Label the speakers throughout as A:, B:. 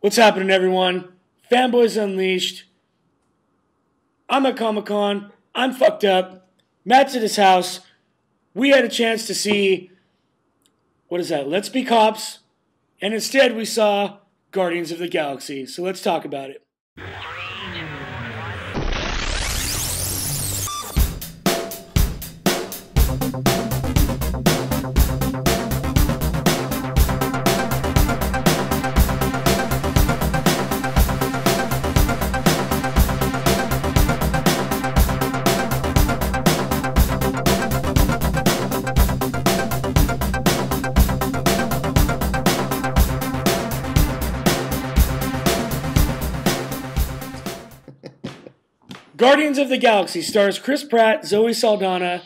A: What's happening, everyone? Fanboys Unleashed. I'm at Comic-Con. I'm fucked up. Matt's at his house. We had a chance to see, what is that? Let's Be Cops. And instead we saw Guardians of the Galaxy. So let's talk about it. Guardians of the Galaxy stars Chris Pratt, Zoe Saldana,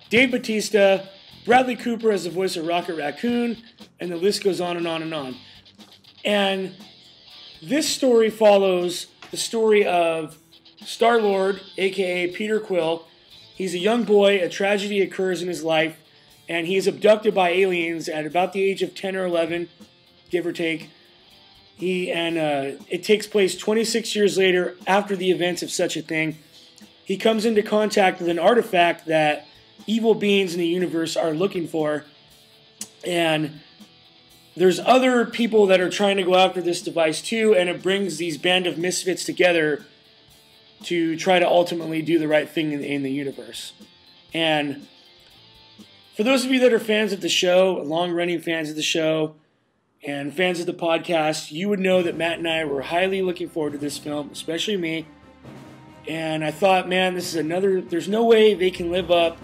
A: Dave Bautista, Bradley Cooper as the voice of Rocket Raccoon, and the list goes on and on and on. And this story follows the story of Star-Lord, a.k.a. Peter Quill. He's a young boy, a tragedy occurs in his life, and he is abducted by aliens at about the age of 10 or 11, give or take. It takes place 26 years later after the events of such a thing. He comes into contact with an artifact that evil beings in the universe are looking for. And there's other people that are trying to go after this device too, and it brings these band of misfits together to try to ultimately do the right thing in the universe. And for those of you that are fans of the show, long-running fans of the show, and fans of the podcast, you would know that Matt and I were highly looking forward to this film, especially me. And I thought, man, this is there's no way they can live up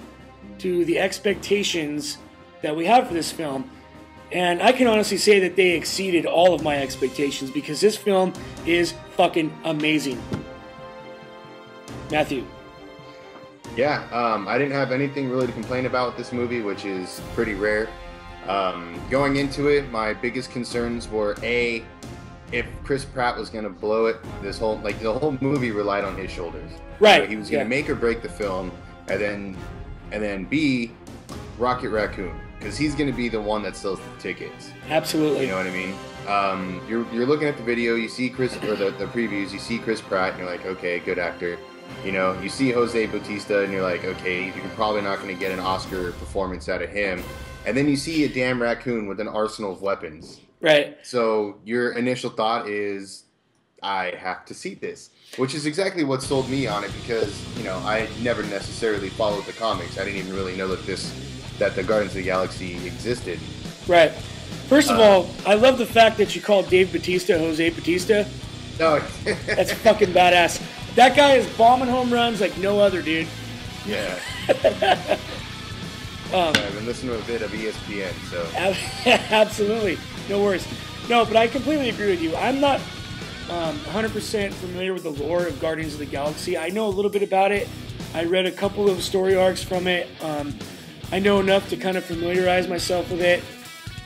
A: to the expectations that we have for this film. And I can honestly say that they exceeded all of my expectations because this film is fucking amazing. Matthew.
B: Yeah, I didn't have anything really to complain about with this movie, which is pretty rare. Going into it, my biggest concerns were if Chris Pratt was going to blow it, the whole movie relied on his shoulders.
A: Right.
B: So he was going to make or break the film, and then B, Rocket Raccoon, because he's going to be the one that sells the tickets.
A: Absolutely.
B: You know what I mean? You're looking at the video, you see Chris, or the previews, you see Chris Pratt, and you're like, okay, good actor. You know, you see Jose Bautista, and you're like, okay, you're probably not going to get an Oscar performance out of him. And then you see a damn raccoon with an arsenal of weapons.
A: Right.
B: So your initial thought is, I have to see this. Which is exactly what sold me on it because, you know, I never necessarily followed the comics. I didn't even really know that the Guardians of the Galaxy existed.
A: Right. First of all, I love the fact that you called Dave Bautista Jose Bautista.
B: No.
A: That's fucking badass. That guy is bombing home runs like no other, dude.
B: Yeah. I've been listening to a bit of ESPN, so...
A: Absolutely. No worries. No, but I completely agree with you. I'm not 100% familiar with the lore of Guardians of the Galaxy. I know a little bit about it. I read a couple of story arcs from it. I know enough to kind of familiarize myself with it.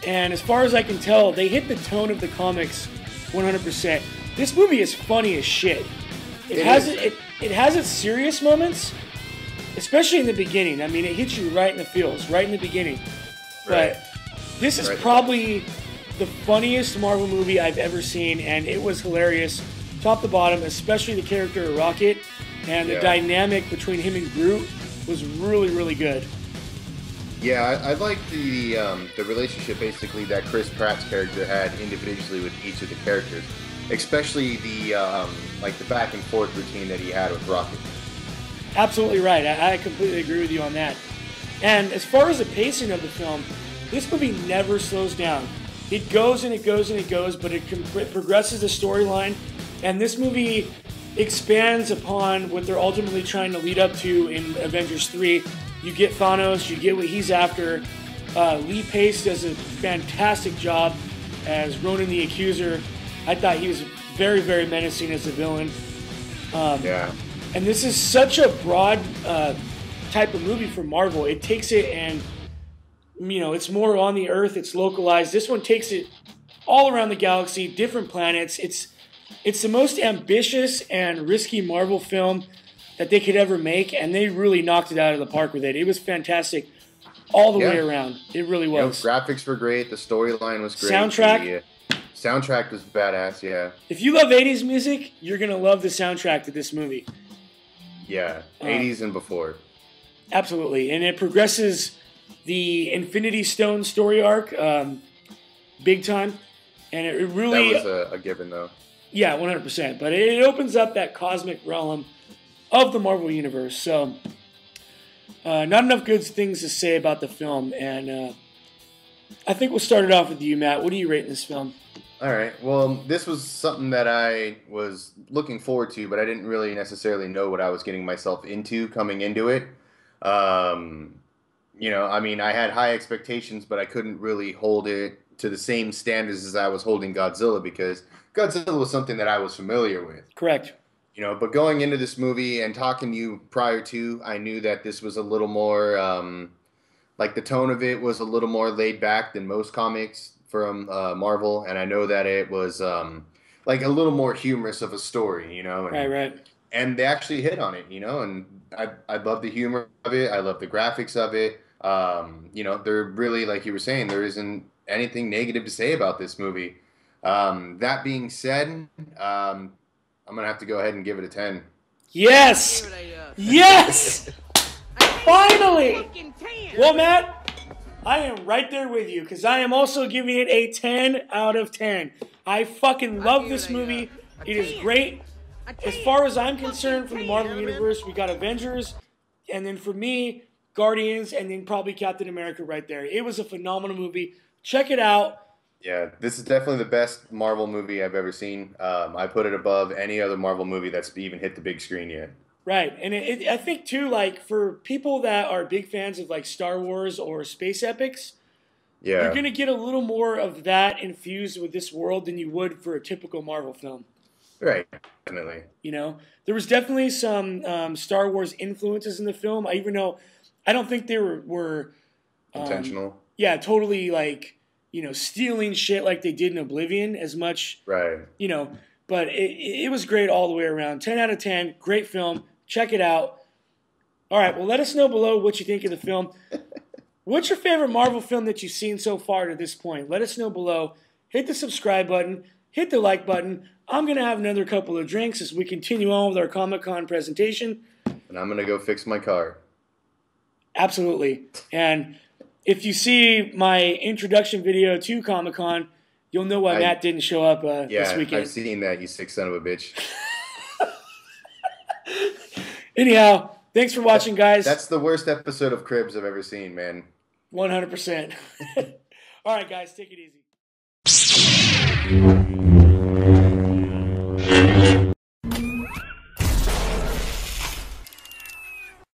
A: And as far as I can tell, they hit the tone of the comics 100%. This movie is funny as shit. It has its serious moments, especially in the beginning. I mean, it hits you right in the feels, right in the beginning.
B: Right.
A: But this is probably the funniest Marvel movie I've ever seen, and it was hilarious, top to bottom, especially the character of Rocket, and the dynamic between him and Groot was really, really good.
B: Yeah, I like the relationship, basically, that Chris Pratt's character had individually with each of the characters. Especially the back and forth routine that he had with Rocket.
A: Absolutely right. I completely agree with you on that. And as far as the pacing of the film, this movie never slows down. It goes and it goes and it goes, but it progresses the storyline. And this movie expands upon what they're ultimately trying to lead up to in Avengers 3. You get Thanos, you get what he's after. Lee Pace does a fantastic job as Ronan the Accuser. I thought he was very, very menacing as a villain. And this is such a broad type of movie for Marvel. It takes it and, you know, it's more on the Earth. It's localized. This one takes it all around the galaxy, different planets. It's the most ambitious and risky Marvel film that they could ever make, and they really knocked it out of the park with it. It was fantastic all the way around. It really was.
B: You know, graphics were great. The storyline was great.
A: Soundtrack.
B: Soundtrack was badass, yeah.
A: If you love 80s music, you're going to love the soundtrack to this movie.
B: Yeah, 80s and before.
A: Absolutely. And it progresses the Infinity Stone story arc big time. And it really...
B: That was a given, though.
A: Yeah, 100%. But it opens up that cosmic realm of the Marvel Universe. So, not enough good things to say about the film. And I think we'll start it off with you, Matt. What do you rate this film?
B: All right. Well, this was something that I was looking forward to, but I didn't really necessarily know what I was getting myself into coming into it. You know, I mean, I had high expectations, but I couldn't really hold it to the same standards as I was holding Godzilla, because Godzilla was something that I was familiar with.
A: Correct.
B: You know, but going into this movie and talking to you prior to, I knew that this was a little more, like the tone of it was a little more laid back than most comics from Marvel, and I know that it was like a little more humorous of a story, you know. And,
A: right.
B: And they actually hit on it, you know, and I love the humor of it. I love the graphics of it. You know, they're really, like you were saying, there isn't anything negative to say about this movie. That being said, I'm going to have to go ahead and give it a 10.
A: Yes! Yes! Finally! Well, Matt, I am right there with you, because I am also giving it a 10 out of 10. I fucking love this movie. It is great. As far as I'm concerned, from the Marvel Universe, we got Avengers, and then for me, Guardians, and then probably Captain America right there. It was a phenomenal movie. Check it out.
B: Yeah, this is definitely the best Marvel movie I've ever seen. I put it above any other Marvel movie that's even hit the big screen yet.
A: Right, and I think too, like for people that are big fans of like Star Wars or space epics,
B: yeah,
A: you're gonna get a little more of that infused with this world than you would for a typical Marvel film.
B: Right, definitely.
A: You know, there was definitely some Star Wars influences in the film. I don't think they were
B: intentional.
A: Yeah, totally like, you know, stealing shit like they did in Oblivion as much.
B: Right.
A: You know, but it was great all the way around. 10 out of 10, great film. Check it out. All right, well, let us know below what you think of the film. What's your favorite Marvel film that you've seen so far to this point? Let us know below. Hit the subscribe button. Hit the like button. I'm going to have another couple of drinks as we continue on with our Comic-Con presentation.
B: And I'm going to go fix my car.
A: Absolutely. And if you see my introduction video to Comic-Con, you'll know why Matt didn't show up this weekend.
B: Yeah, I've seen that, you sick son of a bitch.
A: Anyhow, thanks for watching, guys.
B: That's the worst episode of Cribs I've ever seen, man.
A: 100%. All right, guys, take it easy.